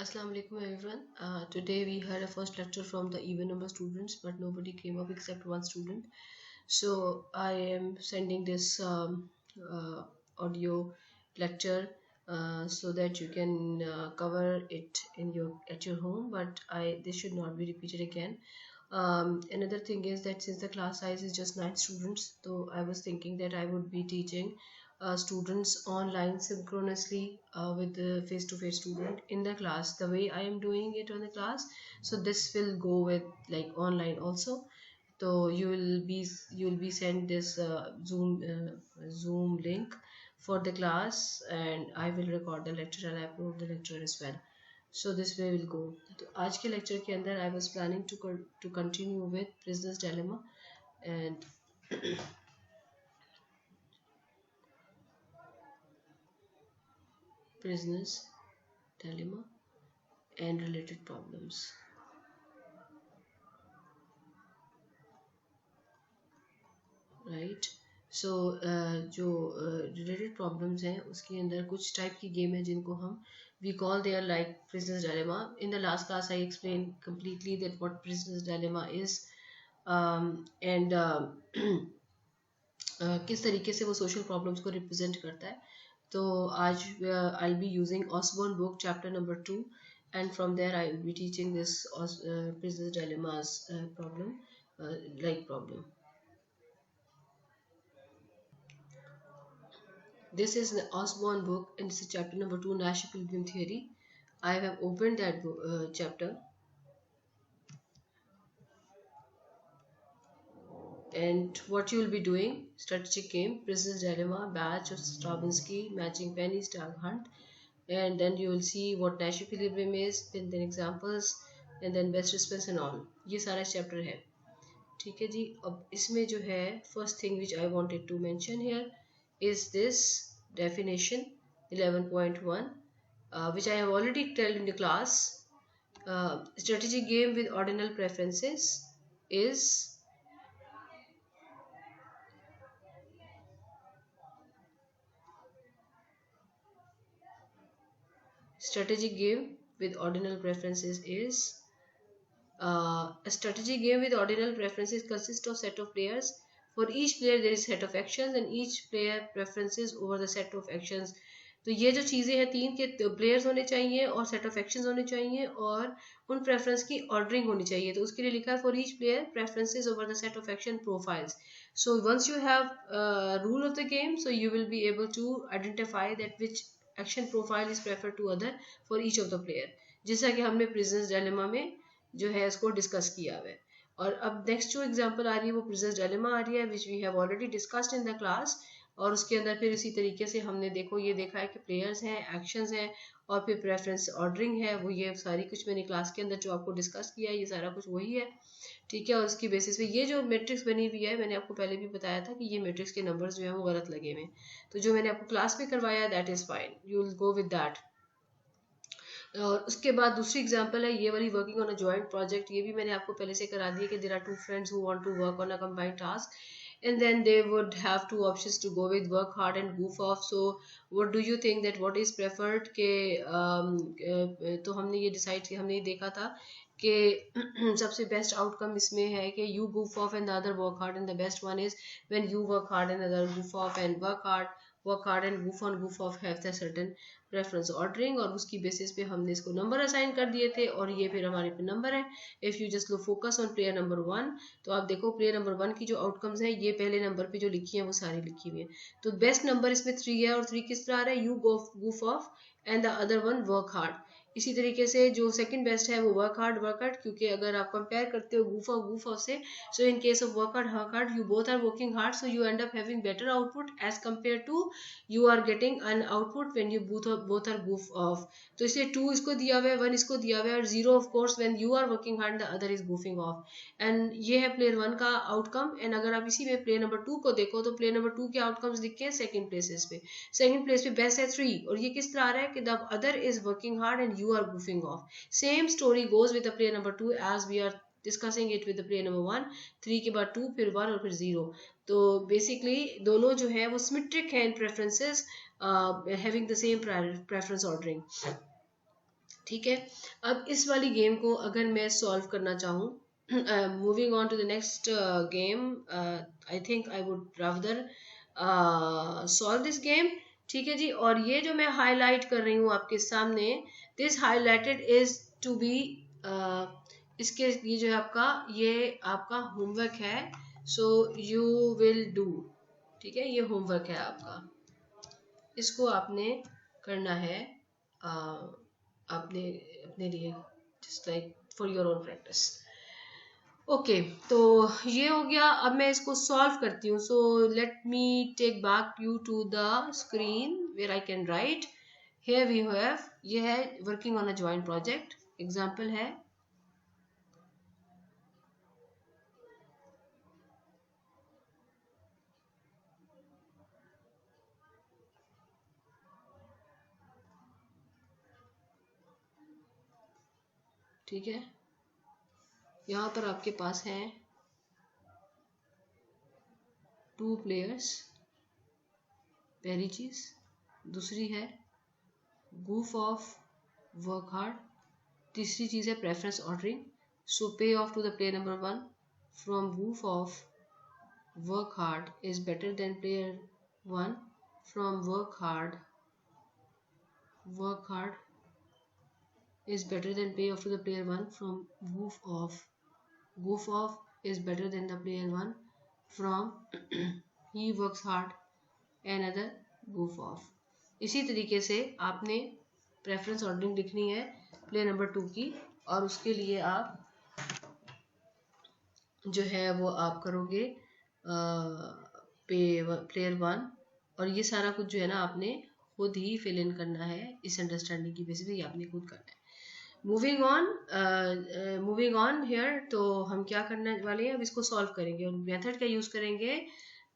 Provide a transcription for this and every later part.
Assalamu alaikum everyone. Today we had a first lecture from the even number students, but nobody came up except one student. So I am sending this audio lecture so that you can cover it in your at your home. But this should not be repeated again. Another thing is that since the class size is just 9 students, so I was thinking that I would be teaching students online synchronously with the face-to-face student in the class the way I am doing it on the class. So this will go with like online also. So you will be sent this Zoom link for the class, and I will record the lecture and upload the lecture as well. So this way will go. तो आज के lecture के अंदर I was planning to continue with Prisoner's Dilemma and Prisoner's Dilemma and related problems. Right so जो related problems हैं उसके अंदर कुछ टाइप की गेम है जिनको हम we call there like prisoners dilemma. In the last class I explain completely that what prisoners dilemma is and किस तरीके से वो सोशल प्रॉब्लम्स को रिप्रेजेंट करता है. तो आज I will be using Osborne book chapter number 2 and from there I will be teaching this prisoner's dilemmas problem. This is an Osborne book and this is chapter number 2, Nash Equilibrium Theory. I have opened that chapter, and what you will be doing: strategic game, Prisoner's Dilemma, batch of Stravinsky, matching pennies, tag hunt, and then you will see what Nash Equilibrium is, and then examples, and then best response and all. ये सारा chapter है. ठीक है जी. अब इसमें जो है first thing which I wanted to mention here is this definition 11.1, which I have already told in the class. Strategy game with ordinal preferences is a strategy game with ordinal preferences consists of set of players. For each player there is set of actions and each player preferences over the set of actions. तो ये जो चीज़ें हैं, 3 के players होने चाहिए और set of actions होने चाहिए और उन प्रेफरेंस की ऑर्डरिंग होनी चाहिए. तो उसके लिए लिखा है for each player preferences over the set of action profiles. So once you have rule of the game, so you will be able to identify that which action profile is prefer to other for each of the player, जैसा कि हमने prisoners dilemma में जो है इसको discuss किया हुआ है. और अब नेक्स्ट जो एग्जांपल आ रही है वो प्रिजनर्स डायलेमा आ रही है which we have already discussed in the class. और उसके अंदर फिर इसी तरीके से हमने ये देखा है कि प्लेयर्स हैं, एक्शंस हैं और फिर प्रेफरेंस ऑर्डरिंग है. वो ये सारी कुछ मैंने क्लास के अंदर जो आपको डिस्कस किया है ये सारा कुछ वही है. ठीक है. और उसकी बेसिस पे ये जो मैट्रिक्स बनी हुई है, मैंने आपको पहले भी बताया था कि ये मैट्रिक्स के नंबर्स जो है वो गलत लगे हुए हैं. तो जो मैंने आपको क्लास में करवाया that is fine, you will go with that. और उसके बाद दूसरी एग्जांपल है ये वाली, working on a joint project. ये भी मैंने आपको पहले से करा दिया कि there are 2 friends who want to work on a combined task and then they would have 2 options to go with: work hard and goof off. So what do you think that what is preferred के तो हमने ये decide किया, हमने ये देखा था कि सबसे बेस्ट आउटकम इसमें है कि you goof off and the other work hard, and the best one is when you work hard and the other goof off. And work hard and goof on goof off have the certain preference ordering, और उसकी basis पे हमने इसको number assign कर दिए थे और ये फिर हमारे पे नंबर है. If you just low focus on player number 1, तो आप देखो प्लेयर नंबर 1 की जो आउटकम्स है ये पहले नंबर पे जो लिखी है वो सारी लिखी हुई है. तो बेस्ट नंबर इसमें 3 है और 3 किस तरह आ रहा है: you goof off and the other one work hard. इसी तरीके से जो सेकंड बेस्ट है वो वर्क हार्ड, क्योंकि अगर आप कंपेयर करते हो goof off से, so in case of work hard you both are working hard, so you end up having better output as compare to you are getting an output when you both are goof off. तो इसलिए 2 इसको दिया हुआ है, 1 इसको दिया हुआ है और 0 of course when you are working hard the other is goofing off. And ये है प्लेयर 1 का आउटकम. एंड अगर आप इसी में प्लेयर नंबर 2 को देखो तो प्लेयर नंबर 2 के आउटकम्स दिखे हैं सेकंड प्लेसेस पे. सेकंड प्लेस पे बेस्ट है 3 और ये किस तरह आ रहा है कि the other is working hard and you are goofing off. Same story goes with the player number 2 as we are discussing it with the player number 1. 3 के बाद 2 फिर 1 और फिर 0. तो बेसिकली दोनों जो है वो सिमेट्रिक है in preferences, having the same preference ordering. ठीक है। अब इस वाली गेम को अगर मैं सॉल्व करना चाहूँ, moving on to the next game, I think I would rather solve this game. ठीक है जी। और ये जो मैं हाईलाइट कर रही हूँ आपके सामने, this highlighted is to be, इसके ये जो है आपका, ये आपका होमवर्क है। सो यू विल डू, ठीक है, ये होमवर्क है आपका, इसको आपने करना है अपने अपने लिए, just like for your own practice. Okay, तो ये हो गया। अब मैं इसको सॉल्व करती हूँ। So let me take back you to the screen where I can write. Here we have, ये है working on a joint project, example है। ठीक है, यहाँ पर आपके पास है 2 प्लेयर्स, पहली चीज। दूसरी है goof ऑफ वर्क हार्ड। तीसरी चीज है preference ordering. So pay off to the player number 1 from goof off work hard is better than player 1 from work hard is better than pay off to the player 1 from goof off is better than the player 1 from he works hard and other goof off। इसी तरीके से आपने preference ordering लिखनी है player number 2 की, और उसके लिए आप जो है वो आप करोगे प्लेयर 1, और ये सारा कुछ जो है ना आपने खुद ही फिल इन करना है, इस अंडरस्टैंडिंग की बेसिस पे ये आपने खुद करना है। मूविंग ऑन हियर, तो हम क्या करने वाले हैं, अब इसको सॉल्व करेंगे और मेथड का यूज करेंगे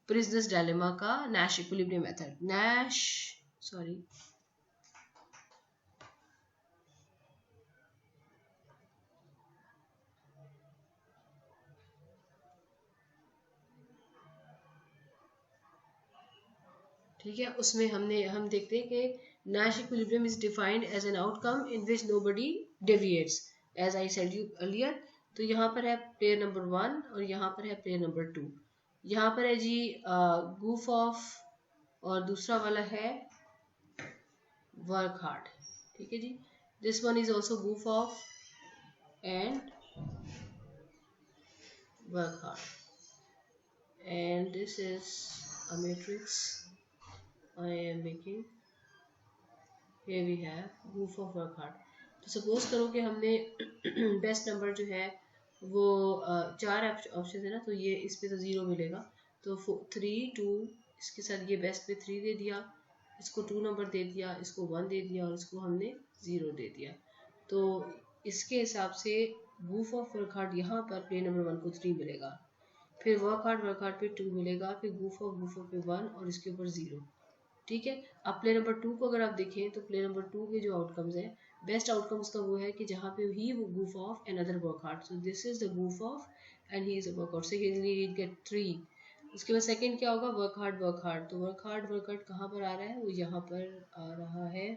प्रिजनर्स डायलेमा का, नैश इक्विलिब्रियम मेथड। सॉरी, ठीक है, उसमें हम देखते हैं कि Nash equilibrium is defined as an outcome in which nobody deviates, as I said you earlier। तो यहाँ पर है प्लेयर नंबर 1 और यहाँ पर है प्लेयर नंबर 2। यहाँ पर है जी goof ऑफ, और दूसरा वाला है वर्क हार्ड। ठीक है जी, this one is also goof off and work hard, and this is a matrix I am making। Here we have goof of work hard। तो सपोज करो कि हमने बेस्ट नंबर जो है वो 4 ऑप्शन है ना, तो ये इस पे तो 0 मिलेगा, तो 3 2, इसके साथ ये बेस्ट पे 3 दे दिया, इसको 2 नंबर दे दिया, इसको 1 दे दिया, और इसको हमने 0 दे दिया। तो इसके हिसाब से goof ऑफ वर्क हार्ड यहाँ पर प्लेयर नंबर 1 को 3 मिलेगा, फिर वर्क हार्ड पे 2 मिलेगा, फिर goof ऑफ पे 1 और इसके ऊपर 0। ठीक है। अब प्ले नंबर 2 को अगर आप देखें तो प्ले नंबर 2 के जो आउटकम्स हैं, बेस्ट आउटकम उसका वो है कि जहाँ पे ही वो goof off and other work hard, so this is the goof off and he is a work out, so he get 3। उसके बाद सेकंड क्या होगा, वर्क हार्ड। तो वर्क हार्ड कहाँ पर आ रहा है, वो यहाँ पर आ रहा है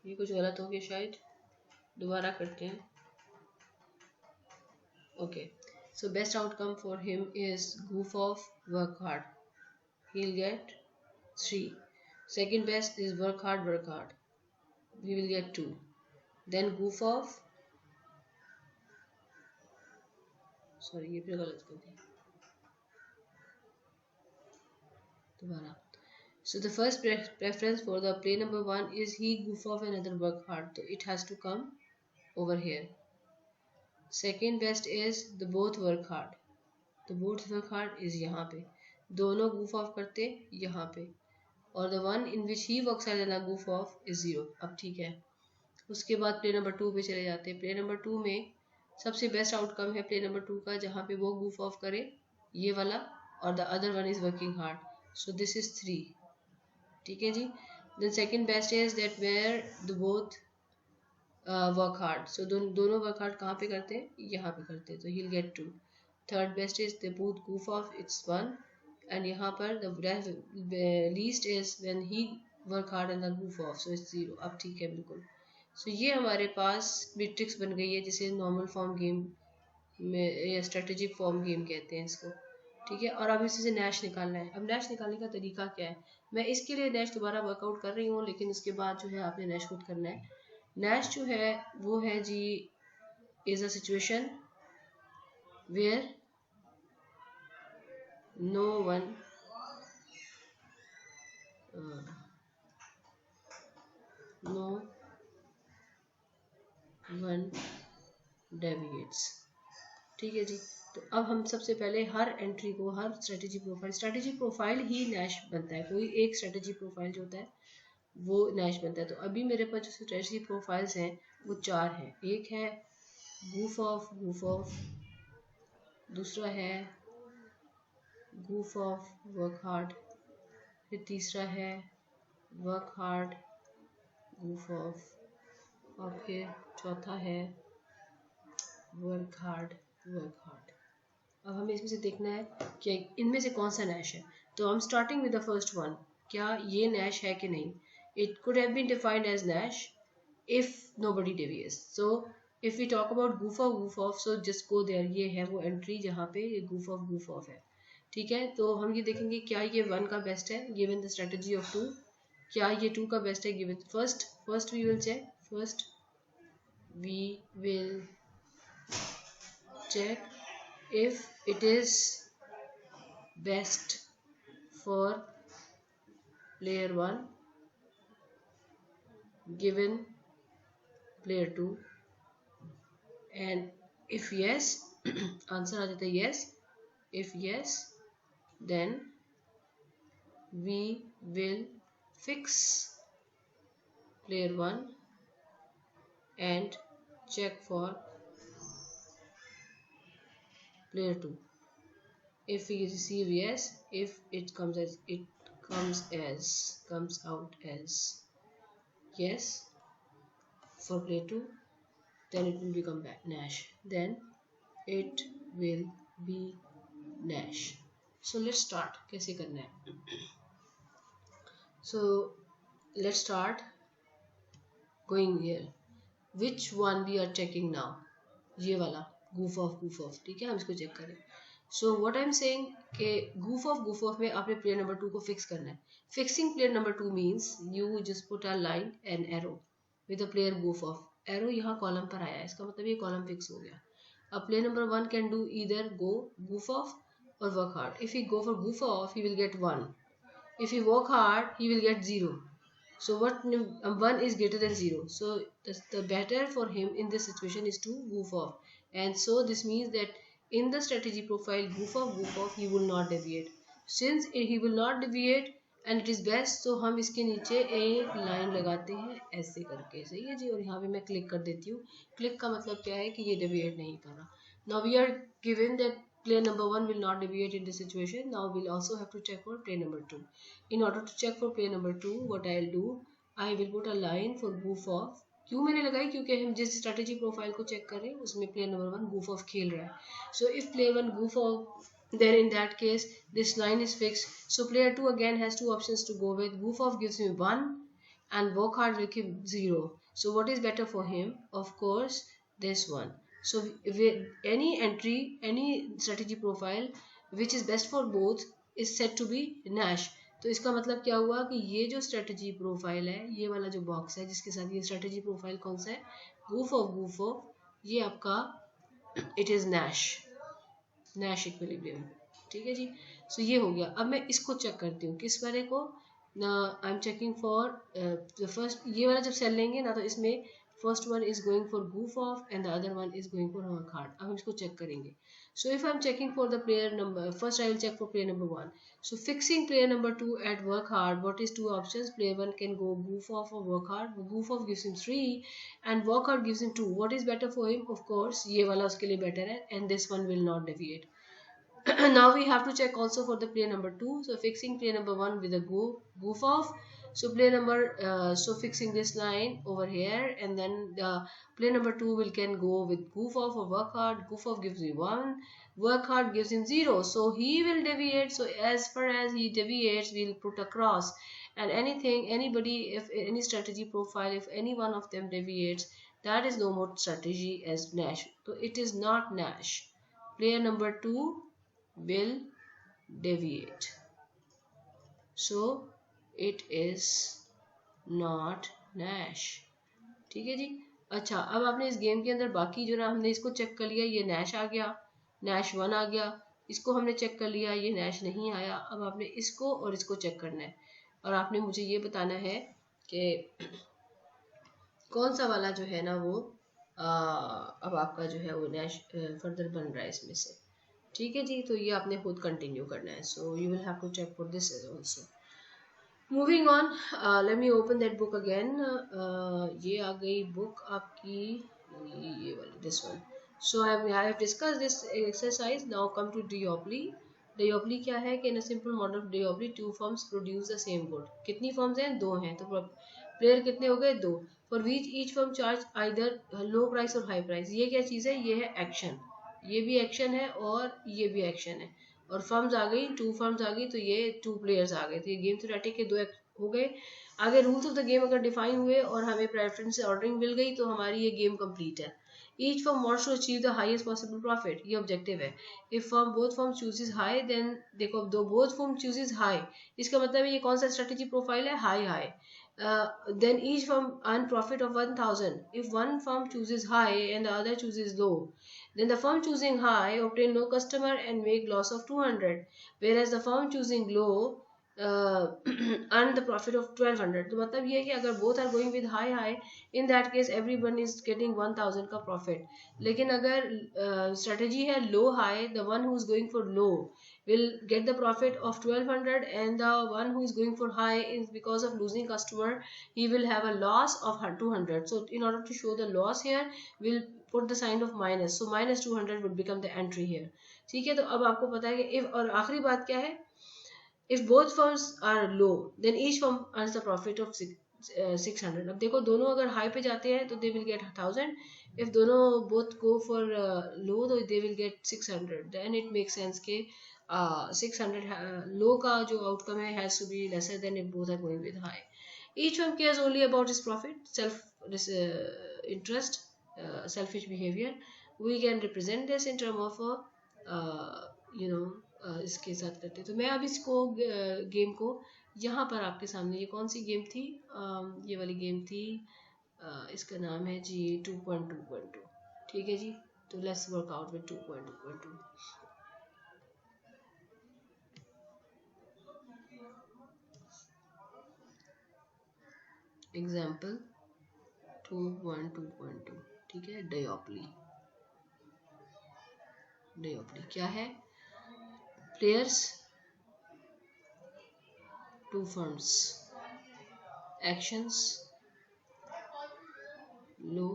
ये कुछ गलत हो गया शायद, दोबारा करते हैं। Okay, so best outcome for him is goof off work hard, he'll get 3। second best is work hard, we will get 2। then goof off, sorry ये फिर गलत कर दिया, दोबारा। so the first preference for the play number 1 is he goof off another work hard, so it has to come over here। second best is the both work hard, तो both work hard is यहाँ पे, दोनों goof off करते यहाँ पे, और the one in which he works hard and a goof off is 0। अब ठीक है, उसके बाद प्ले नंबर 2 पे चले जाते हैं। प्ले नंबर 2 में सबसे बेस्ट आउटकम है प्ले नंबर 2 का, जहाँ पे वो goof ऑफ करे, ये वाला, और the other one is working hard, so this is 3। ठीक है जी। Then second best is that where the both work hard, so दोनों वर्क हार्ड कहाँ पे करते हैं, यहाँ पे करते हैं, तो ही will gate 2। Third best is the both goof of, it's 1, and यहाँ पर the least is when he work hard and the goof off, so it's 0. अब ठीक है बिल्कुल. सो ये हमारे पास मैट्रिक्स बन गई है जिसे नॉर्मल फॉर्म गेम में या स्ट्रेटेजिक फॉर्म गेम कहते हैं इसको. ठीक है. और अब इसी से नैश निकालना है. अब नैश निकालने का तरीका क्या है, मैं इसके लिए नैश दोबारा वर्कआउट कर रही हूँ, लेकिन इसके बाद जो है आपने नैश खुद करना है. नैश जो है वो है जी is a situation where no one no one deviates. ठीक है जी. तो अब हम सबसे पहले हर एंट्री को, हर स्ट्रेटेजी प्रोफाइल ही नैश बनता है. कोई एक स्ट्रेटेजी प्रोफाइल जो होता है वो नैश बनता है. तो अभी मेरे पास जो स्ट्रेटेजी प्रोफाइल्स हैं वो 4 हैं. एक है goof off, दूसरा है goof off work hard, फिर तीसरा है work hard goof off, और फिर चौथा है वर्क हार्ड. अब हमें इसमें से देखना है कि इनमें से कौन सा नैश है. तो हम starting with the first one. क्या ये नैश है कि नहीं. It could have been defined as Nash if nobody deviates. So if we talk about goof off, so just go there. ये है वो एंट्री जहाँ पे ये goof off है. ठीक है. तो हम ये देखेंगे क्या ये 1 का बेस्ट है गिवन द स्ट्रेटेजी ऑफ 2. क्या ये 2 का बेस्ट है given first we will check. First we will check if it is best for player 1 given player 2, and if yes answer आ जाता है yes. If yes, then we will fix player 1 and check for player 2. If we receive yes, if it comes out as yes for player 2, then it will become Nash. Then it will be Nash. So let's start. कैसे करना है. So let's start going here. Which one we are checking now? ये वाला goof off. ठीक है. हम इसको check करें. So what I'm saying कि goof off में आपने player number 2 को fix करना है. Fixing player number 2 means you just put a line and arrow with the player goof off. Arrow यहाँ कॉलम पर आया है, इसका मतलब ये कॉलम फिक्स हो गया. अब player number 1 can do either go goof off or work hard. If he go for goof off, he will get 1. If he work hard, he will get 0. So what 1 is greater than 0. So the better for him in this situation is to goof off. And so this means that in the strategy profile goof off he will not deviate. Since he will not deviate and it is best, so हम इसके नीचे एक line लगाते हैं ऐसे करके. सही है जी. और यहाँ पे मैं क्लिक कर देती हूँ. क्लिक का मतलब क्या है कि ये deviate नहीं कर रहा. Now we are given that player number 1 will not deviate in this situation. Now we'll also have to check for player number 2. In order to check for player number 2, what I'll do, I will put a line for goof off. क्यों मैंने लगाई, क्योंकि हम जिस strategy profile को check कर रहे हैं उसमें प्लेयर नंबर 1 goof off खेल रहा है. So if player 1 goof off, then in that case this line is fixed. So player 2 again has 2 options to go with. Goof off gives me 1 and work hard will give 0. So what is better for him? Of course this one. So any entry, any strategy profile which is best for both is said to be Nash. तो इसका मतलब क्या हुआ कि ये जो strategy profile है, ये वाला जो बॉक्स है जिसके साथ ये स्ट्रेटेजी प्रोफाइल कौन सा है, goof off, ये आपका इट इज नैश इक्विलिब्रियम. ठीक है जी. सो ये हो गया. अब मैं इसको चेक करती हूँ. किस वाले को. I am checking for the first. ये वाला जब सेल लेंगे ना तो इसमें first one is going for goof off and the other one is going for work hard. अब हम इसको चेक करेंगे. So if I'm checking for the player number, first I will check for player number 1. So fixing player number 2 at work hard, what is 2 options? Player 1 can go goof off or work hard. Goof off gives him 3 and work hard gives him 2. What is better for him? Of course, ये वाला उसके लिए better है and this one will not deviate. Now we have to check also for the player number 2. So fixing player number 1 with a goof off. So player number, so fixing this line over here, and then the player number 2 can go with goof off or work hard. Goof off gives me 1, Work hard gives him 0, so he will deviate. So as far as he deviates, we'll put a cross. And anybody, if any strategy profile, if any one of them deviates, that is no more strategy as Nash. So it is not Nash. Player number 2 will deviate. So it is not Nash. ठीक है जी. अच्छा, अब आपने इस game के अंदर बाकी जो ना, हमने इसको चेक कर लिया, ये नैश आ गया, नैश 1 आ गया. इसको हमने चेक कर लिया, ये नैश नहीं आया. अब आपने इसको और इसको चेक करना है और आपने मुझे ये बताना है कि कौन सा वाला जो है ना वो अब आपका जो है वो नैश फर्दर बन रहा है इसमें से. ठीक है जी. तो ये आपने खुद कंटिन्यू करना है. So you will have to check for this also. Moving on, let me open that book again. ये आ गई बुक आपकी, ये वाली, this one. So I have discuss this exercise. Now come to duopoly. Duopoly क्या है कि in a simple model of duopoly two firms produce the same good. कितनी फर्म्स हैं? 2 हैं. तो प्लेयर कितने हो गए? 2. For which each firm charge either low price और हाई प्राइस. ये क्या चीज़ है? ये है एक्शन. ये भी एक्शन है और ये भी एक्शन है. और फर्म्स आ गई, 2 फर्म्स आ गई, तो ये 2 प्लेयर्स आ गए. तो ये गेम थ्योरेटिक के 2 हो गए. आगे रूल्स ऑफ द गेम अगर डिफाइन हुए और हमें प्रेफरेंस ऑर्डरिंग मिल गई तो हमारी ये गेम कंप्लीट है. Each firm wants to achieve the highest possible profit. ये ऑब्जेक्टिव है. If firm both firm chooses high, then देखो दो बोथ फर्म चूजेस हाई, इसका मतलब है ये कौन सा स्ट्रेटेजी प्रोफाइल है? High high. Then each firm earn profit of 1000. If one firm chooses high and the other chooses low, then the firm choosing high obtain no customer and make loss of 200, whereas the firm choosing low earn the profit of 1200. तो मतलब ये है कि अगर both are going with high high, in that case everyone is getting 1000 का profit. लेकिन अगर strategy है low high, the one who is going for low will get the profit of 1200, and the one who is going for high is, because of losing customer, he will have a loss of 200. So in order to show the loss here, we'll put the sign of minus. So minus 200 would become the entry here. ठीक है. तो अब आपको पता है कि if, और आखिरी बात क्या है, if both firms are low, then each firm earns the profit of 600. अब देखो दोनों अगर हाई पे जाते हैं तो they will get 1000. if दोनों both go for low, तो they will get 600. then it makes sense के 600 low का जो outcome है has to be lesser than if both are going with high. Each firm cares only about his profit, interest, selfish behavior. We can represent this in term of इसके साथ करते. तो मैं अब इसको गेम को यहाँ पर आपके सामने, ये कौन सी गेम थी? ये वाली गेम थी. इसका नाम है जी 2.2.2. ठीक है जी. तो let's work out with 2.2.2. Example 2.2.2. ठीक है. डिओप्ली. डिओप्ली क्या है? Players, 2 firms, actions low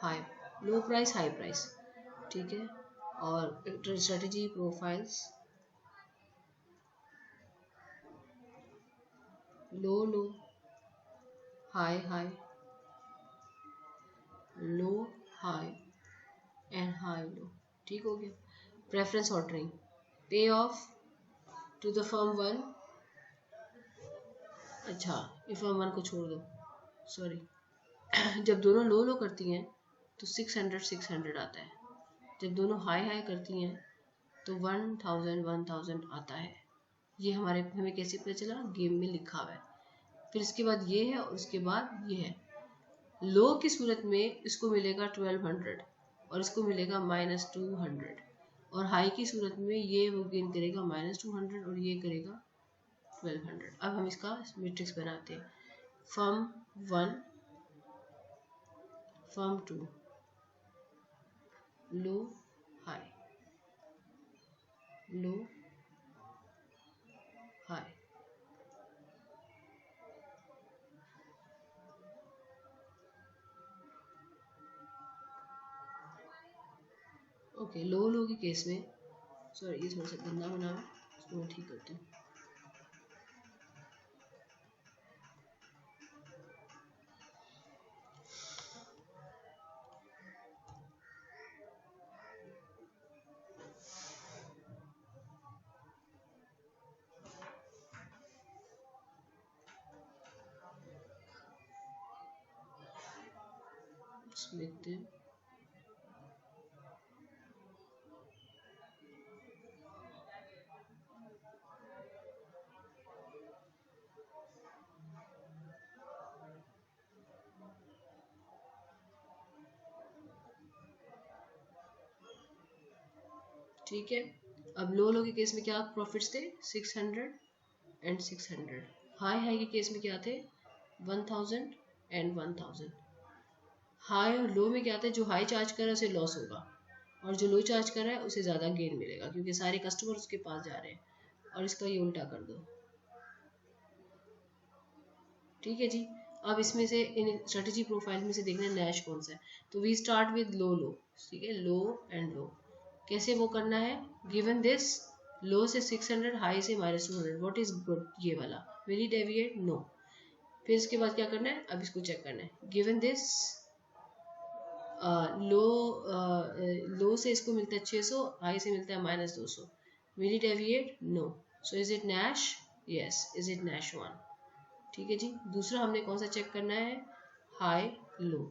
high, low price high price. ठीक है. और strategy profiles low low, high high, low high and high low. ठीक हो गया. Preference ordering, pay off to the firm 1. अच्छा, ये फर्म 1 को छोड़ दो, सॉरी. जब दोनों लो लो करती हैं तो 600 आता है. जब दोनों हाई हाई करती हैं तो 1000 आता है. ये हमें कैसे पता चला? गेम में लिखा हुआ है. फिर इसके बाद ये है और उसके बाद ये है. लो की सूरत में इसको मिलेगा 1200 और इसको मिलेगा -200, और हाई की सूरत में ये वो गेन करेगा -200 और ये करेगा 1200. अब हम इसका मैट्रिक्स बनाते हैं. फर्म 1, फर्म 2, लो हाई, लो हाई. ओके. लो लो के केस में, सॉरी ये थोड़ा सा गंदा बना है, इसको मैं ठीक करती हूँ. लिखते हैं। ठीक है, अब लो के केस में क्या प्रॉफिट्स थे 600 एंड 600। हाई के केस में क्या थे 1000 एंड 1000। हाई और लो में क्या थे, जो हाई चार्ज कर रहा है उसे लॉस होगा और जो लो चार्ज कर रहा है उसे ज़्यादा गेन मिलेगा क्योंकि सारे कस्टमर उसके पास जा रहे हैं। और इसका ये उल्टा कर दो। ठीक है जी, अब इसमें से इन स्ट्रेटेजी प्रोफाइल में से देखना है नैश कौन सा है। तो वी स्टार्ट विद लो, ठीक है, लो एंड लो। कैसे वो करना है, गिवन दिस लो से 600, हाई से -200, व्हाट इज गुड, ये वाला, विल ही डेविएट, नो। फिर इसके बाद क्या करना है, अब इसको चेक करना है, गिवन दिस लो से इसको मिलता है 600, हाई से मिलता है -200, will he deviate, no. So is it Nash, yes, is it Nash 1। ठीक है जी, दूसरा हमने कौन सा चेक करना है, high low.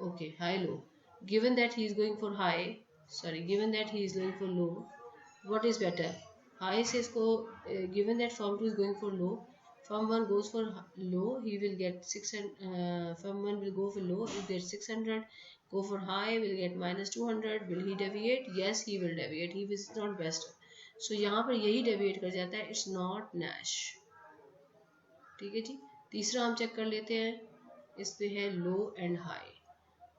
Okay, high low, given that he is going for high, given that he is going for low, what is better, high से इसको given that firm 2 is going for low, firm 1 goes for low, he will get 600, firm 1 will go for low, he will get 600, go for high will get -200, will he deviate, yes he will deviate, he is not best, so यहाँ पर यही deviate कर जाता है, it's not Nash। ठीक है जी, तीसरा हम चेक कर लेते हैं, इस पे है low and high.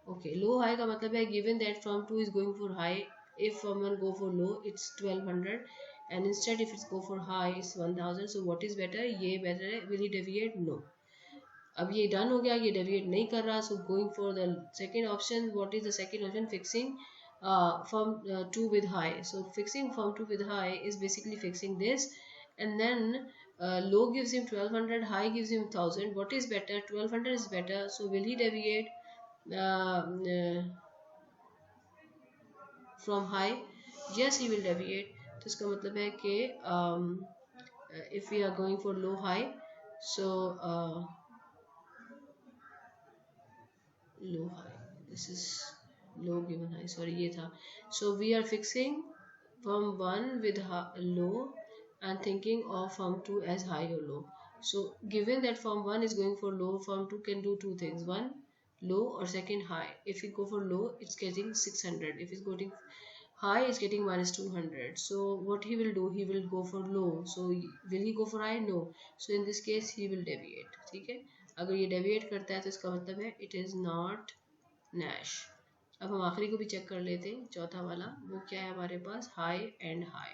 Okay, low high का मतलब है given that firm 2 is going for high, if firm 1 go for low it's 1200 and instead if it's go for high it's 1000, so what is better, ये better है, will he deviate, no. अब ये done हो गया, ये deviate नहीं कर रहा, so going for the second option, what is the second option, fixing firm 2 with high, so fixing firm 2 with high is basically fixing this, and then low gives him 1200, high gives him 1000, what is better, 1200 is better, so will he deviate from high, yes he will deviate। तो इसका मतलब है कि if we are going for low high, so low high, this is low given high, sorry ये था, so we are fixing firm 1 with low and thinking of firm 2 as high or low, so given that firm 1 is going for low, firm 2 can do two things, one low or second high, if we go for low it's getting 600, if it's going high it's getting -200, so what he will do, he will go for low, so will he go for high, no, so in this case he will deviate। ठीक है, अगर ये deviate करता है तो इसका मतलब है it is not Nash। अब हम आखिरी को भी चेक कर लेते हैं, चौथा वाला, वो क्या है हमारे पास, high and high.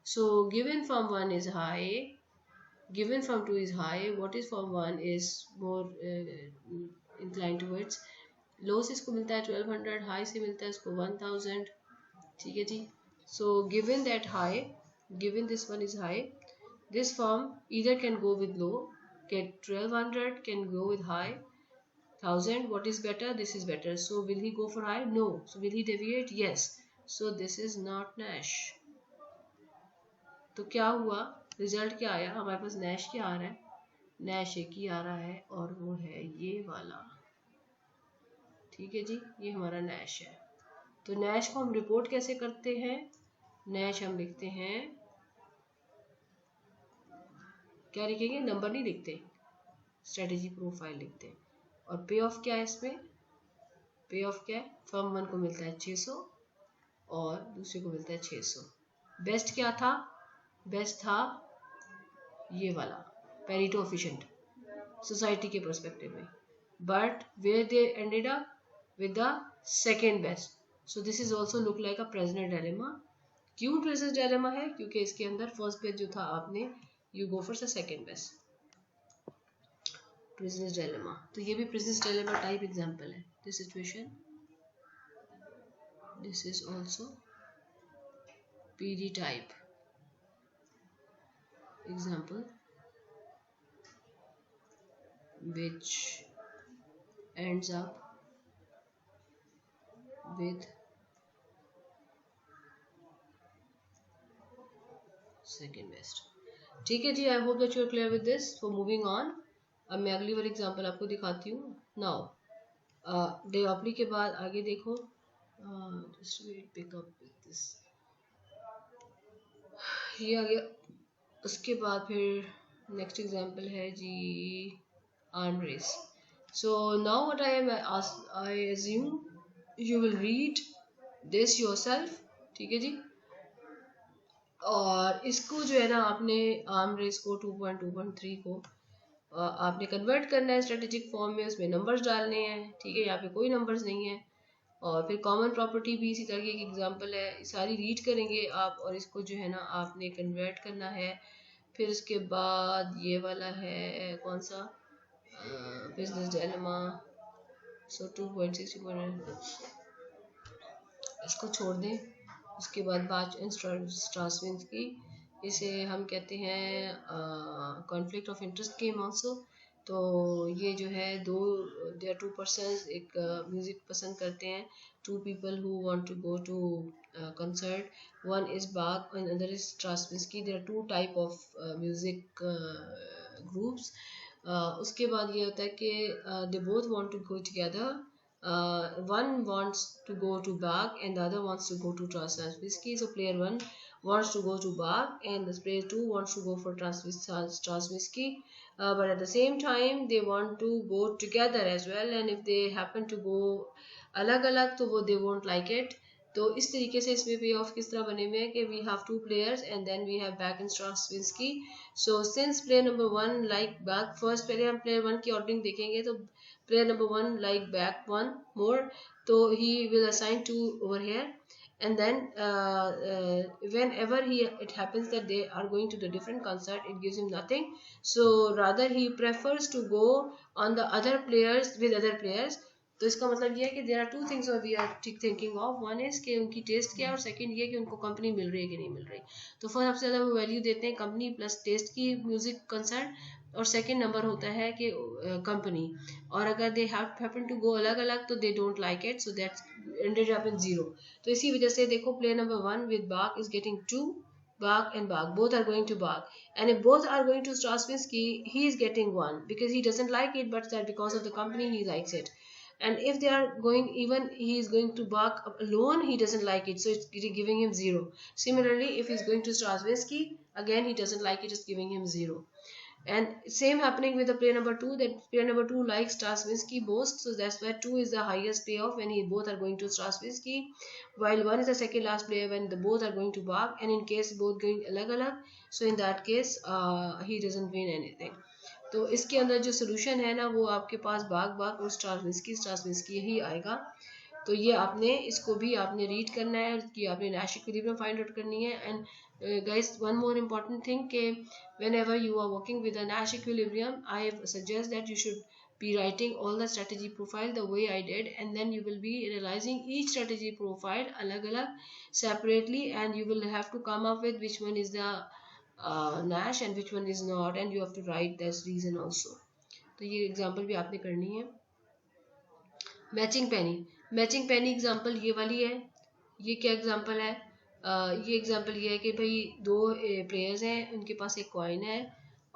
So given firm 1 is high, given from 2 is high, what is from 1 is more inclined towards low, से इसको मिलता है 1200, high से मिलता है इसको 1000। ठीक है जी, so given that high, given this one is high, this form either can go with low, get 1200, can go with high 1000, what is better, this is better, so will he go for high, no, so will he deviate, yes, so this is not Nash। तो क्या हुआ, result क्या आया हमारे पास, Nash क्या आ रहा है, Nash एक ही आ रहा है और वो है ये वाला। ठीक है जी, ये हमारा नैश है। तो नैश को हम रिपोर्ट कैसे करते हैं, नैश हम लिखते हैं, क्या लिखेंगे, नंबर नहीं लिखते, स्ट्रेटेजी प्रोफाइल लिखते हैं। और पे ऑफ क्या है इसमें, पे ऑफ क्या है, फर्म 1 को मिलता है 600 और दूसरे को मिलता है 600। बेस्ट क्या था, बेस्ट था ये वाला, पेरिटो एफिशिएंट सोसाइटी के पर्सपेक्टिव में, but where they ended up with the second best, so this is also look like a prisoner dilemma. क्यों प्रिजनर डायलेमा है, क्योंकि इसके अंदर फर्स्ट बेस्ट जो था आपने, you go for the second best, prisoner dilemma. तो ये भी प्रिजनर डायलेमा टाइप एग्जांपल है, this situation, this is also PD type example which ends up with second best। ठीक है जी, I hope that you are clear with this. For moving on, अब मैं अगली वाली एग्जांपल आपको दिखाती हूँ। नाउ डिओपली के बाद आगे देखो, पिकअप दिस, ये आ गया। उसके बाद फिर नेक्स्ट एग्जांपल है जी arm race. So now what I assume you will read this yourself, ठीक है जी। और इसको जो है ना आपने आर्म रेस को 2.2.3 को आपने कन्वर्ट करना है स्ट्रेटेजिक फॉर्म में, उसमें नंबर्स डालने हैं, ठीक है। यहाँ पे कोई नंबर्स नहीं है। और फिर कॉमन प्रॉपर्टी भी इसी तरह की एक एग्जांपल है, सारी रीड करेंगे आप और इसको जो है ना आपने कन्वर्ट करना है। फिर उसके बाद ये वाला है कौन सा, बिजनेस डायलेमा। सो 2.60, इसको छोड़ दें। उसके बाद बाच एंड स्ट्रासविंस्की, इसे हम कहते हैं conflict of interest game also. तो ये जो है देयर टू पर्सन्स एक म्यूजिक पसंद करते हैं, two people who want to go to concert, one is Bach and other is Stravinsky. There are two type of music groups. उसके बाद ये होता है कि they both want to go together, one wants to go to Bach and the other wants to go to Transvisky. So player 1 wants to go to Bach and the player 2 wants to go for Transvisky. But at the same time they want to go together as well, and if they happen to go अलग अलग तो वो they won't like it. तो इस तरीके से इसमें पे ऑफ किस तरह बने हुए हैं कि we have two players and then we have Bach and Stravinsky. So since player number 1 like Bach first, पहले हम प्लेयर 1 की ऑर्डरिंग देखेंगे। तो player number 1 like back one more, so he will assign 2 over here, and then whenever it happens that they are going to the different concert, it gives him nothing. So rather he prefers to go on the other players with other players. तो इसका मतलब ये है कि there are two things we are thinking of, one is कि उनकी test क्या है और सेकंड ये कि उनको कंपनी मिल रही है कि नहीं मिल रही। तो फर्स्ट सबसे ज़्यादा वो वैल्यू देते हैं कंपनी प्लस टेस्ट की म्यूजिक कंसर्ट, और सेकंड नंबर होता है कि कंपनी। और अगर दे हैपन टू गो अलग अलग तो they don't like it, so that's ended up in 0। तो इसी वजह से देखो player number 1 with Bagh is getting 2, Bach and Bach both are going to Bach, and if both are going to Strasvinsky he is getting 1 because he doesn't like it, but that because of the company he likes it. And if they are going, even he is going to Bach alone, he doesn't like it, so it's giving him 0. Similarly if he's going to Strasvinsky, again he doesn't like it, it's giving him 0. And same happening with the player number 2, that player number 2 likes Strasvinsky most, so that's why 2 is the highest payoff when both are going to Strasvinsky, while 1 is the second last player when both are going to Bach. And in case both going alag alag, so in that case he doesn't win anything. तो इसके अंदर जो solution है ना वो आपके पास बाग और स्ट्रासविंस्की ही आएगा। तो ये आपने इसको भी आपने रीड करना है कि आपने नैश इक्विलिब्रियम फाइंड आउट करनी है। And guys one more important thing कि whenever you are working with a Nash equilibrium, I suggest that you should be writing all the strategy profile the way I did, and then you will be analyzing each strategy profile alag alag separately, and you will have to come up with which one is the Nash and which one is not, and you have to write this reason also. तो ये example भी आपने करनी है। Matching पेनी example ये वाली है। ये क्या एग्जांपल है? ये एग्जांपल ये है कि भाई दो प्लेयर्स हैं, उनके पास एक कॉइन है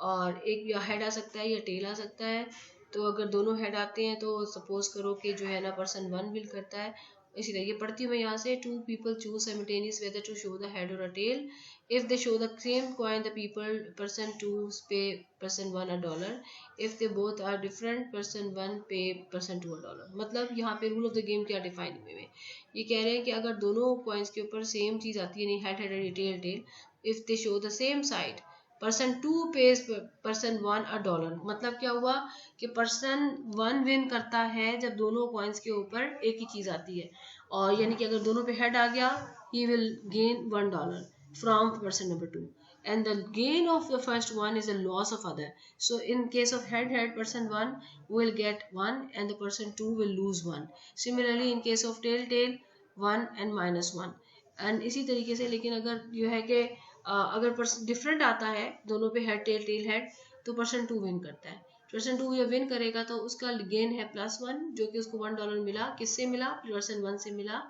और एक या हेड आ सकता है या टेल आ सकता है। तो अगर दोनों हेड आते हैं तो सपोज करो कि जो है ना पर्सन 1 विल करता है। इसी तरह ये पढ़ती हूँ मैं यहाँ से, 2 people choose simultaneous whether to show the head or a tail. If they show the same coin, the person 2 pay person 1 $1. If they both are different, person 1 pay person 2 $1. मतलब यहाँ पे रूल ऑफ द गेम क्या define हुए हैं, ये कह रहे हैं कि अगर दोनों कॉइन्स के ऊपर सेम चीज़ आती है, नहीं head tail tail, if they show the same side, person 2 pays person 1 $1. मतलब क्या हुआ कि पर्सन 1 विन करता है जब दोनों कॉइन्स के ऊपर एक ही चीज़ आती है, और यानी कि अगर दोनों पे हेड आ गया he will gain $1 from person number 2, and the gain of the first one is a loss of other. So in case of head person 1 will get 1 and the person 2 will lose 1. Similarly in case of tail 1 and -1. and इसी तरीके से, लेकिन अगर यह है कि अगर person different आता है दोनों पे हेड टेल हेड, तो पर्सन 2 विन करता है। पर्सन 2 ये विन करेगा तो उसका गेन है +1, जो कि उसको $1 मिला। किससे मिला? पर्सन 1 से मिला।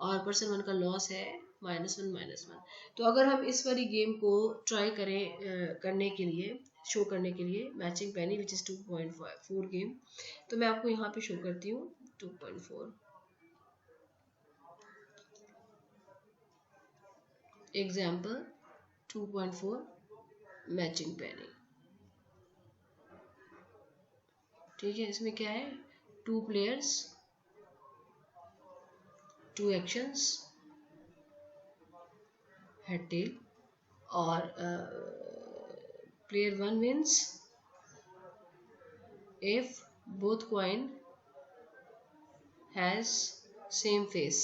और पर्सन 1 का लॉस है -1। तो अगर हम इस वाली गेम को ट्राई करें करने के लिए, शो करने के लिए matching Penney which is 2.4 game, तो मैं आपको यहाँ पे शो करती हूँ। 2.4 एग्जाम्पल 2.4 मैचिंग पेयरिंग। ठीक है, इसमें क्या है, 2 players 2 actions head tail, और player 1 wins if both coin has same face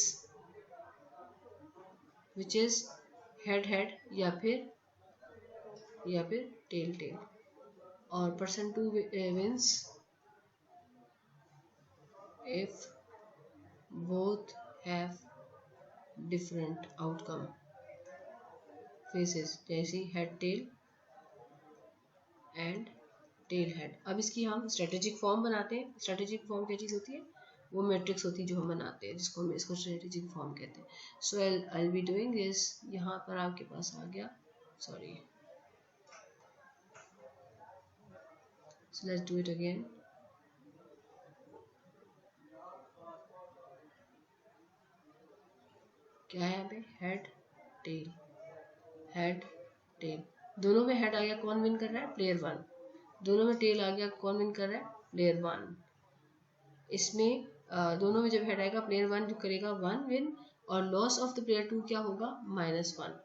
which is head head या फिर tail tail, और person 2 wins if both have different outcome faces, जैसे head tail and tail head. अब इसकी हम strategic form बनाते हैं। स्ट्रेटेजिक फॉर्म क्या चीज़ होती है, वो मैट्रिक्स होती है जो हम बनाते हैं, जिसको हम इसको स्ट्रेटेजिक फॉर्म कहते हैं। सो आई बी डूइंग दिस, यहाँ पर आपके पास आ गया, sorry, so let's do it again. क्या है यहाँ पे, हेड टेल, दोनों में हेड आ गया, कौन विन कर रहा है, प्लेयर 1। दोनों में टेल आ गया, कौन विन कर रहा है, प्लेयर 1। इसमें दोनों में जब हेड आएगा, प्लेयर 1 जो करेगा 1 विन, और लॉस ऑफ द प्लेयर 2 क्या होगा, -1।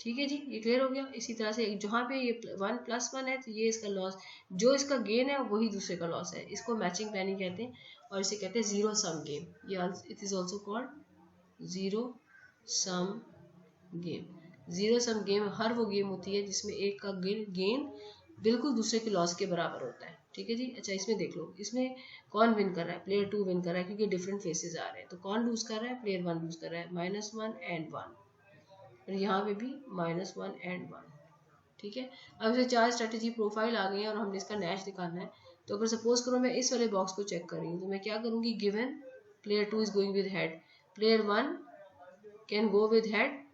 ठीक है जी, ये क्लियर हो गया। इसी तरह से जहाँ पे ये 1 + 1 है, तो ये इसका लॉस, जो इसका गेन है वही दूसरे का लॉस है। इसको मैचिंग पेयरिंग कहते हैं, और इसे कहते हैं जीरो सम गेम, ये it is also called zero sum game. Zero sum game हर वो गेम होती है जिसमें एक का गेन बिल्कुल दूसरे के लॉस के बराबर होता है। ठीक है जी। अच्छा, इसमें देख लो, इसमें कौन विन कर रहा है, प्लेयर 2 विन कर रहा है, क्योंकि डिफरेंट फेसेस आ रहे हैं। तो कौन लूज कर रहा है, प्लेयर 1 लूज कर रहा है, -1 and 1, और यहाँ पे भी -1 and 1। ठीक है, अब इसे 4 स्ट्रेटेजी प्रोफाइल आ गई है और हमने इसका नैश दिखाना है। तो अगर सपोज करो मैं इस वाले बॉक्स को चेक कर रही हूँ, तो मैं क्या करूँगी, given player 2 is going with head, player 1 can go with head,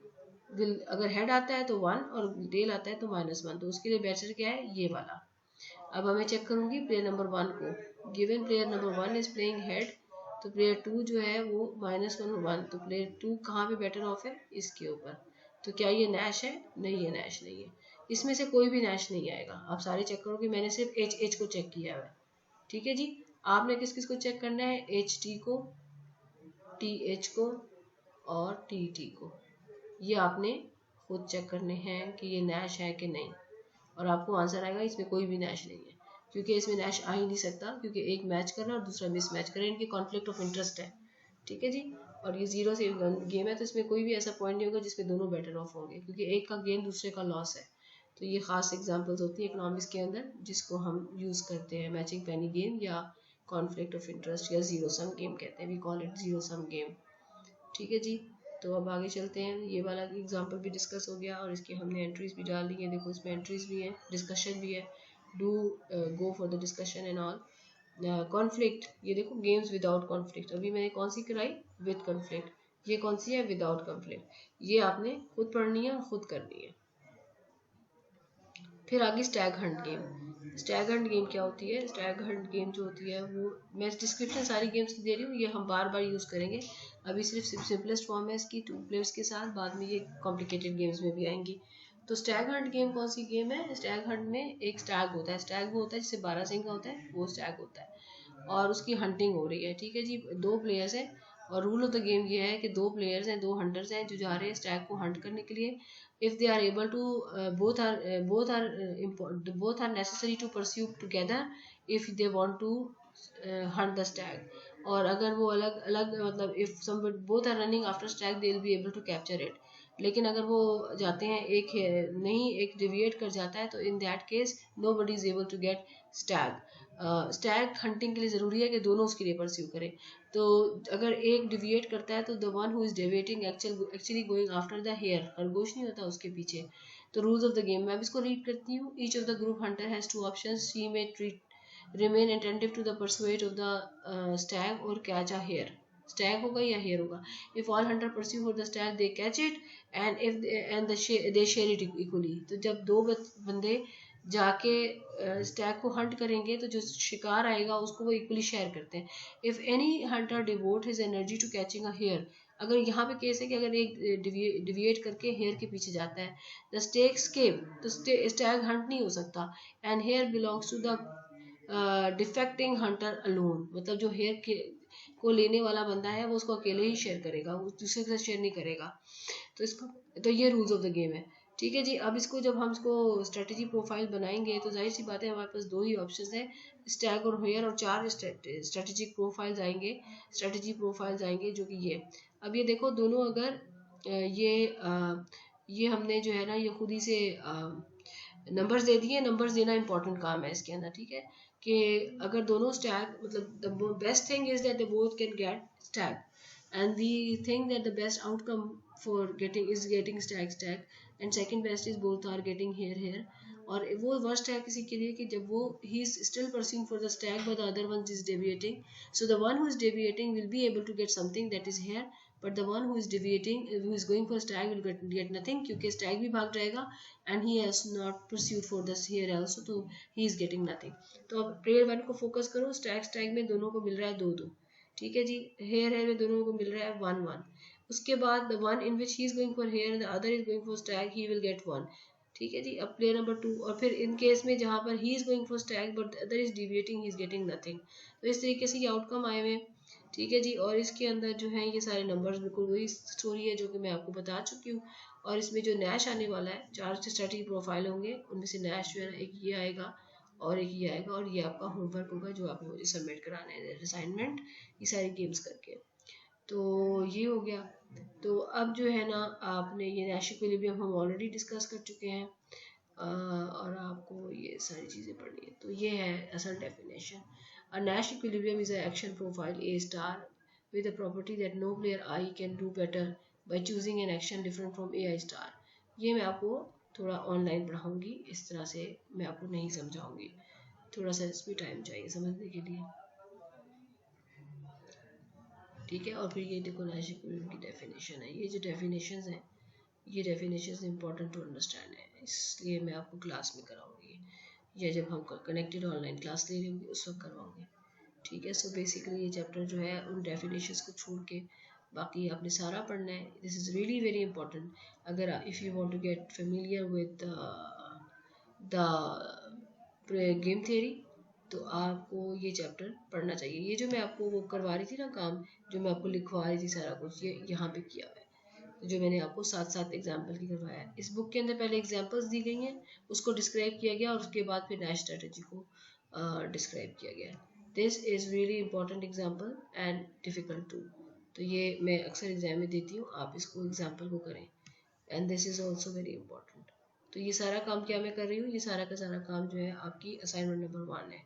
अगर हेड आता है तो 1 और टेल आता है तो -1, तो उसके लिए बेटर क्या है, ये वाला। अब हमें चेक करूंगी प्लेयर नंबर 1 को, given player number 1 is playing head, तो प्लेयर 2 जो है वो -1 और 1, तो प्लेयर 2 कहाँ पे बेटर ऑफ है, इसके ऊपर। तो क्या ये नैश है, नहीं, ये नैश नहीं है, इसमें से कोई भी नैश नहीं आएगा। आप सारे चेक करोगे, मैंने सिर्फ एच को चेक किया है। ठीक है जी, आपने किस किस को चेक करना है, HT को, TH को और TT को, ये आपने खुद चेक करने हैं कि ये नैश है कि नहीं, और आपको आंसर आएगा इसमें कोई भी नैश नहीं है, क्योंकि इसमें नैश आ ही नहीं सकता, क्योंकि एक मैच कर रहा है और दूसरा मिस मैच कर रहा है, इनके कॉन्फ्लिक्ट ऑफ इंटरेस्ट है। ठीक है जी, और ये जीरो से गेम है, तो इसमें कोई भी ऐसा पॉइंट नहीं होगा जिसमें दोनों बेटर ऑफ होंगे, क्योंकि एक का गेन दूसरे का लॉस है। तो ये खास एग्जाम्पल्स होती है इकोनॉमिक्स के अंदर, जिसको हम यूज़ करते हैं मैचिंग पेनी गेम या कॉन्फ्लिक्ट ऑफ इंटरेस्ट या जीरो सम गेम कहते हैं, we call it zero sum game. ठीक है जी, तो अब आगे चलते हैं। ये वाला एग्जांपल भी डिस्कस हो गया और इसकी हमने एंट्रीज भी डाल दी है। देखो इसमें एंट्रीज भी है, डिस्कशन भी है, do go for the discussion and all. Conflict, ये देखो गेम्स विदाउट कॉन्फ्लिक्ट, अभी मैंने कौन सी कराई, विद कॉन्फ्लिक्ट, ये कौन सी है, विदाउट कॉन्फ्लिक्ट। ये आपने खुद पढ़नी है और खुद करनी है। फिर आगे Stag Hunt game. Stag Hunt game क्या होती है, स्टैग हंट गेम जो होती है वो, मैं डिस्क्रिप्शन सारी गेम्स की दे रही हूँ, ये हम बार बार यूज़ करेंगे। अभी सिर्फ सिंपलेस्ट फॉर्म है इसकी 2 प्लेयर्स के साथ, बाद में ये कॉम्प्लिकेटेड गेम्स में भी आएंगी। तो स्टैग हंट गेम कौन सी गेम है, स्टैग हंट में एक स्टैग होता है, स्टैग वो होता है जिससे 12 सिंह का होता है, वो स्टैग होता है, और उसकी हंटिंग हो रही है। ठीक है जी, 2 प्लेयर्स हैं, और रूल ऑफ द गेम ये है कि 2 प्लेयर्स हैं, 2 हंटर्स हैं जो जा रहे हैं स्टैग को हंट करने के लिए। if they are able to both are necessary to pursue together if they want to hunt the stag, और अगर वो अलग अलग, मतलब if some both are running after stag they will be able to capture it, लेकिन अगर वो जाते हैं एक नहीं, एक डिविएट कर जाता है, तो in that case nobody is able to get stag। Stag hunting के लिए ज़रूरी है कि दोनों उसके लिए परस्यू करें। तो अगर एक डिविएट करता है तो the one who is deviating actually going after the hare, खरगोश नहीं होता उसके पीछे। तो रूल्स ऑफ द गेम मैं इसको रीड करती हूँ। Each of the group hunter has 2 options, she may remain attentive to the pursuit of the stag और कैच अ हेयर, स्टैग होगा या हेयर होगा। If all hunter pursue for the stag they catch it, and if they share it equally. तो जब 2 बंदे जाके Stag को Hunt करेंगे तो जो शिकार आएगा उसको वो इक्वली शेयर करते हैं. If any hunter devote his energy to catching a hare, अगर यहाँ पे केस है कि अगर एक डिविएट करके हेयर के पीछे जाता है, द स्टेक स्केप, तो स्टैग हंट नहीं हो सकता. And hare belongs to the defecting hunter alone, मतलब जो हेयर को लेने वाला बंदा है वो उसको अकेले ही शेयर करेगा, वो दूसरे के साथ शेयर नहीं करेगा. तो इसको, तो ये रूल्स ऑफ द गेम है. ठीक है जी. अब इसको जब हम इसको स्ट्रेटजी प्रोफाइल बनाएंगे तो जाहिर सी बात है हमारे पास 2 ही ऑप्शंस है, स्टैग और हेयर, और 4 स्ट्रेटजिक प्रोफाइल्स आएंगे, स्ट्रेटजी प्रोफाइल्स आएंगे जो कि ये. अब ये देखो दोनों अगर ये हमने जो है ना ये खुद ही से नंबर्स दे दिए. नंबर्स देना इंपॉर्टेंट काम है इसके अंदर. ठीक है कि अगर दोनों स्टैग, मतलब the best thing is that they both can get Stag, and we think that the best outcome for getting stag, and second best is both are getting here. और वो worst है किसी के लिए कि जब वो he is still pursuing for the stag but the other one is deviating, so the one who is deviating will be able to get something that is here, but the one who is deviating, who is going for stag, will get nothing क्योंकि stag भी भाग जाएगा and he has not pursued for this here also, तो he is getting nothing. तो अब player 1 को focus करो. stag में दोनों को मिल रहा है 2-2. ठीक है जी. हेयर में दोनों को मिल रहा है 1-1. उसके बाद the one in which he is going for hare, the other is going for stag, he will get 1. ठीक है जी. अब प्लेयर नंबर 2, और फिर इन केस में जहाँ पर ही is going for Stag but the other is deviating, he is getting nothing. तो इस तरीके से ये आउटकम आए हुए. ठीक है जी. और इसके अंदर जो है ये सारे नंबर्स बिल्कुल वही स्टोरी है जो कि मैं आपको बता चुकी हूँ. और इसमें जो नैश आने वाला है, 4 स्ट्रेटजी प्रोफाइल होंगे, उनमें से नैश जो है एक ये आएगा और एक ये आएगा, और ये आपका होमवर्क होगा जो आपने मुझे सबमिट कराना है, असाइनमेंट, ये सारी गेम्स करके. तो ये हो गया. तो अब जो है ना आपने ये नैश इक्विलिब्रियम हम ऑलरेडी डिस्कस कर चुके हैं, और आपको ये सारी चीज़ें पढ़नी है. तो ये है असल definition. A Nash equilibrium is a action profile A star with a property that no player I can do better by choosing an action different from AI star. ये मैं आपको थोड़ा ऑनलाइन पढ़ाऊंगी, इस तरह से मैं आपको नहीं समझाऊंगी, थोड़ा सा इसमें टाइम चाहिए समझने के लिए. ठीक है. और फिर ये देखो नैश इक्विलिब्रियम की डेफिनेशन है. ये जो डेफिनेशंस हैं ये डेफिनेशंस इंपॉर्टेंट टू अंडरस्टैंड है, इसलिए मैं आपको क्लास में कराऊंगी, या जब हम कनेक्टेड ऑनलाइन क्लास ले रहे होंगे उस वक्त करवाऊंगी. ठीक है. सो बेसिकली ये चैप्टर जो है उन डेफिनेशंस को छोड़ के बाकी आपने सारा पढ़ना है. This is really very important. अगर if you want to get familiar with the game theory तो आपको ये चैप्टर पढ़ना चाहिए. ये जो मैं आपको वो करवा रही थी ना काम, जो मैं आपको लिखवा रही थी सारा कुछ, ये यहाँ पे किया हुआ है, जो मैंने आपको 7-7 एग्जाम्पल की करवाया है. इस बुक के अंदर पहले एग्जाम्पल्स दी गई हैं, उसको डिस्क्राइब किया गया, और उसके बाद फिर नैश स्ट्रेटजी को डिस्क्राइब किया गया. This is really important example and difficult too. तो ये मैं अक्सर एग्जाम में देती हूँ, आप इसको एग्जाम्पल को करें, and this is also very important. तो ये सारा काम क्या मैं कर रही हूँ, ये सारा का सारा काम जो है आपकी असाइनमेंट नंबर 1 है,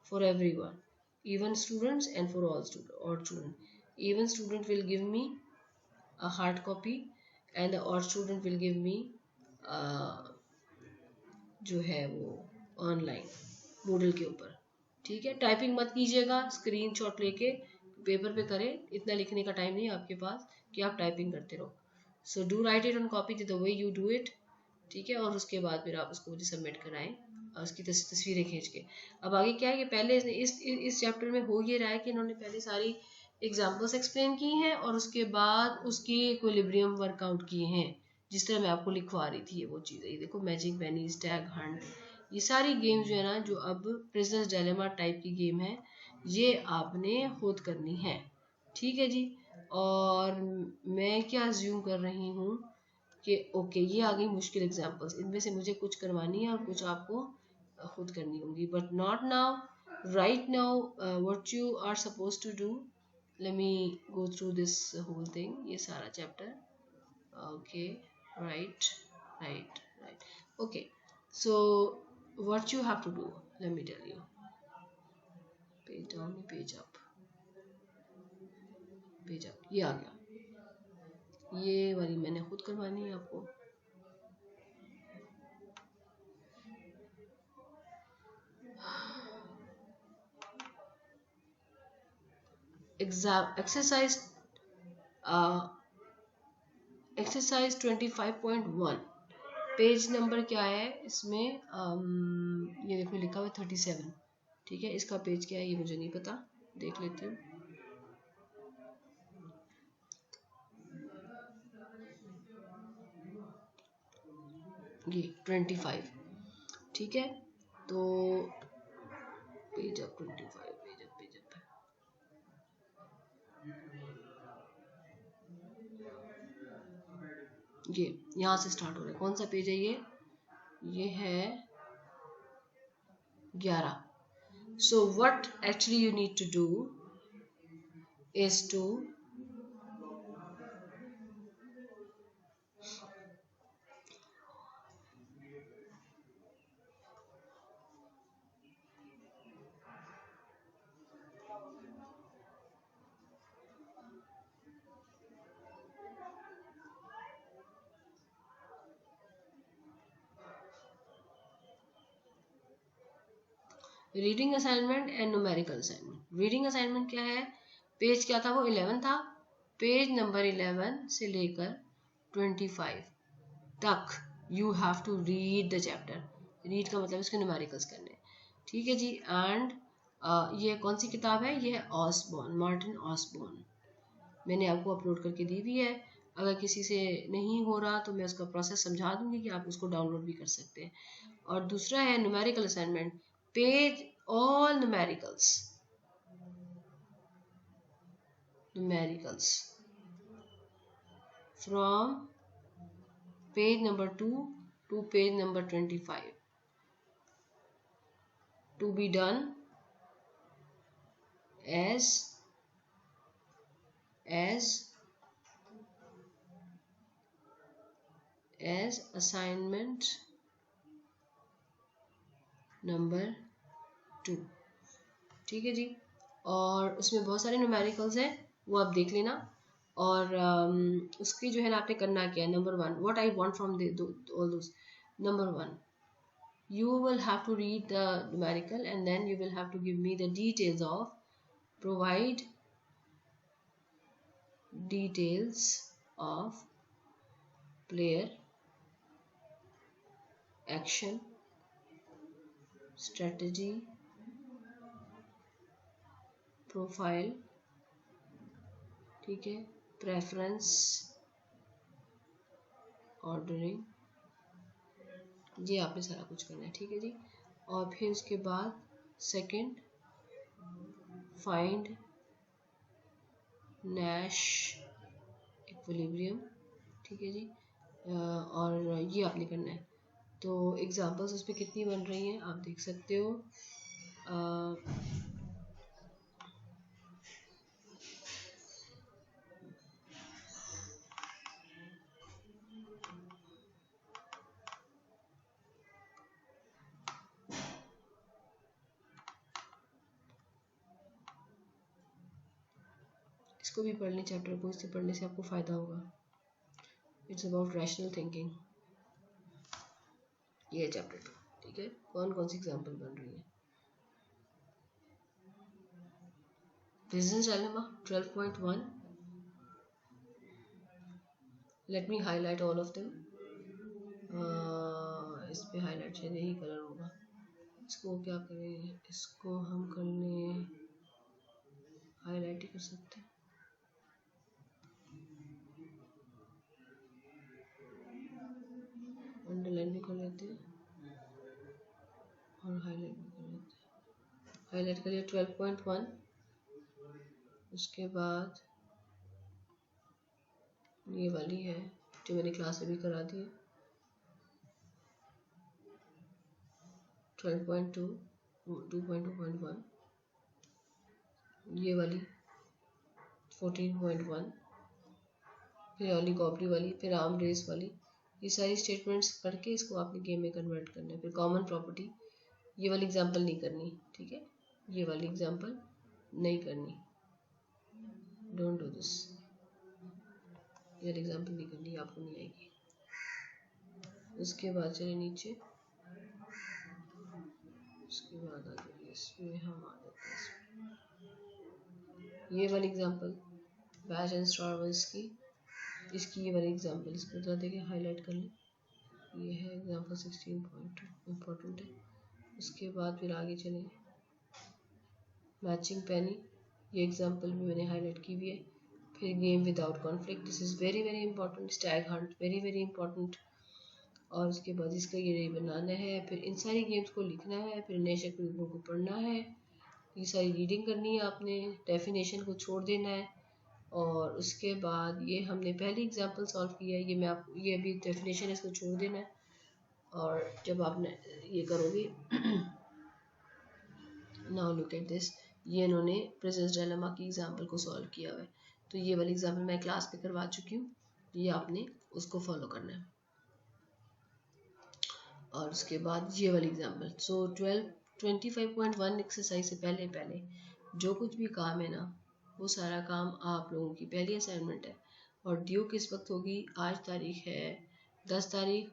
for everyone, even students and for all student. Even student will give me a hard copy and the odd student will give me जो है वो ऑनलाइन मूडल के ऊपर. ठीक है. टाइपिंग मत कीजिएगा, स्क्रीनशॉट लेके पेपर पे करें, इतना लिखने का टाइम नहीं है आपके पास कि आप टाइपिंग करते रहो. So do right it on copy the way you do it. ठीक है. और उसके बाद फिर आप उसको मुझे सबमिट कराएं और उसकी तस्वीरें खींच के. अब आगे क्या है कि पहले इस चैप्टर में हो ये रहा है कि इन्होंने पहले सारी एग्जाम्पल्स एक्सप्लेन की हैं और उसके बाद उसकी इक्विलिब्रियम वर्कआउट किए हैं, जिस तरह मैं आपको लिखवा रही थी. ये वो चीज़ है. ये देखो मैजिक बेनी, स्टैग हंट, ये सारी गेम जो है ना, जो अब प्रिजनर्स डायलेमा टाइप की गेम है, ये आपने खुद करनी है. ठीक है जी. और मैं क्या अज्यूम कर रही हूँ कि ओके ये आ गई मुश्किल एग्जाम्पल्स, इनमें से मुझे कुछ करवानी है और कुछ आपको खुद करनी होगी, but not now. Right now what you are suppose to do, let me go through this whole thing, ये सारा चैप्टर. Okay. Right right right. Okay. So what you have to do, let me tell you. Page down, page up, page up. ये आ गया. ये वाली मैंने खुद करवानी है आपको. exercise exercise 25.1. पेज नंबर क्या है इसमें, ये देखो लिखा हुआ 37, ठीक है। इसका पेज क्या है ये मुझे नहीं पता, देख लेती हूँ। ये 25, ठीक है। तो पेज अप 25, पेज अप ये यहाँ से स्टार्ट हो रहा है। कौन सा पेज है ये है 11। So what actually you need to do is to reading assignment and numerical assignment. Reading assignment क्या है, पेज क्या था वो 11 था, पेज नंबर 11 से लेकर 25 तक you have to read the chapter. Read का मतलब इसके न्यूमेरिकल्स करने, ठीक है जी। एंड ये कौन सी किताब है, ये है ऑसबॉर्न, मार्टिन ऑसबॉर्न। मैंने आपको अपलोड करके दी हुई है, अगर किसी से नहीं हो रहा तो मैं उसका प्रोसेस समझा दूंगी कि आप उसको डाउनलोड भी कर सकते हैं। और दूसरा है numerical assignment, page all numericals from page number 2 to page number 25 to be done as assignment number 2, ठीक है जी। और उसमें बहुत सारे न्यूमेरिकल्स हैं, वो आप देख लेना। और उसकी जो है ना आपने करना क्या है, number 1 what I want from all those. Number 1 you will have to read the numerical and then you will have to give me the details of, provide details of player, action, strategy, profile, ठीक है, preference, ordering, ये आपने सारा कुछ करना है, ठीक है जी। और फिर उसके बाद सेकंड, फाइंड नैश इक्विलिब्रियम, ठीक है जी। और ये आपने करना है। तो एग्जांपल्स उस पर कितनी बन रही हैं आप देख सकते हो। इसको भी पढ़ लें चैप्टर को, इससे पढ़ने से आपको फ़ायदा होगा। इट्स अबाउट रैशनल थिंकिंग, ये है चैप्टर 2, ठीक है। कौन कौन सी एग्जांपल बन रही है, business dilemma 12.1, let me highlight all of them. इस पे हाईलाइट शायद यही कलर होगा, इसको क्या करें, इसको हम कर लें हाईलाइट ही कर सकते हैं। अंडरलाइन भी कर लेते हैं और हाईलाइट भी कर लेते हैं। हाईलाइट करिए 12.1, उसके बाद ये वाली है जो मैंने क्लास में भी करा दी है 12.2, 2.2.1, ये वाली 14.1, फिर ऑलिगोपोली वाली, फिर आर्म रेस वाली। ये सारी स्टेटमेंट्स करके इसको आपने गेम में कन्वर्ट करना है। फिर कॉमन प्रॉपर्टी, ये वाली एग्जांपल नहीं करनी, ठीक है, ये वाली एग्जांपल नहीं करनी, डोंट डू दिस, ये वाली एग्जांपल नहीं करनी, आपको नहीं आएगी। उसके बाद चले नीचे, उसके बाद आ जाइए इसमें, हम आ जाते हैं इसमें। ये वाली example batch and star wise की, इसकी ये वाली एग्जांपल, इसको जरा देखिए हाईलाइट कर लें। ये है एग्जाम्पल 16.2 इम्पोर्टेंट है। उसके बाद फिर आगे चलें, मैचिंग पेनी, ये एग्जाम्पल भी मैंने हाईलाइट की हुई है। फिर game without conflict, this is very very important. Stag Hunt, very very important. और उसके बाद इसका ये बनाना है, फिर इन सारी गेम्स को लिखना है, फिर नए शक्ल ग्रुपों को पढ़ना है, ये सारी रीडिंग करनी है आपने, डेफिनेशन को छोड़ देना है। और उसके बाद ये हमने पहली एग्जांपल सॉल्व किया है, ये मैं आप ये अभी डेफिनेशन है, इसको छोड़ देना है। और जब आपने ये करोगे नाउ लुक एट दिस, ये इन्होंने प्रिंसेस डायलेमा की एग्जांपल को सॉल्व किया हुआ है। तो ये वाली एग्जांपल मैं क्लास पे करवा चुकी हूँ, ये आपने उसको फॉलो करना है। और उसके बाद ये वाली एग्जांपल, सो 25.1 एक्सरसाइज से पहले जो कुछ भी काम है ना, वो सारा काम आप लोगों की पहली असाइनमेंट है। और ड्यू किस वक्त होगी, आज तारीख है 10 तारीख।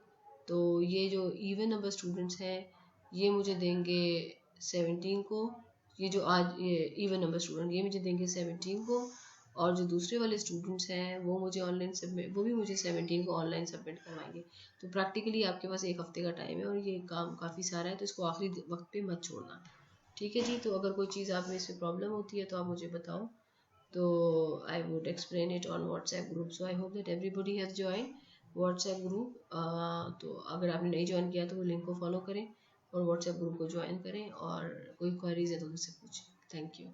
तो ये जो इवन नंबर स्टूडेंट्स हैं ये मुझे देंगे 17 को, ये जो आज ये इवन नंबर स्टूडेंट ये मुझे देंगे 17 को। और जो दूसरे वाले स्टूडेंट्स हैं वो मुझे ऑनलाइन सबमिट, वो भी मुझे 17 को ऑनलाइन सबमिट करवाएंगे। तो प्रैक्टिकली आपके पास एक हफ्ते का टाइम है और ये काम काफ़ी सारा है, तो इसको आखिरी वक्त पे मत छोड़ना। ठीक है जी। तो अगर कोई चीज़ आप में इसमें प्रॉब्लम होती है तो आप मुझे बताओ, तो I would explain it on WhatsApp group. So I hope that everybody has join WhatsApp group. तो अगर आपने नहीं ज्वाइन किया तो वो लिंक को फॉलो करें और व्हाट्सएप ग्रुप को ज्वाइन करें, और कोई क्वेरीज है तो मुझसे पूछें। Thank you.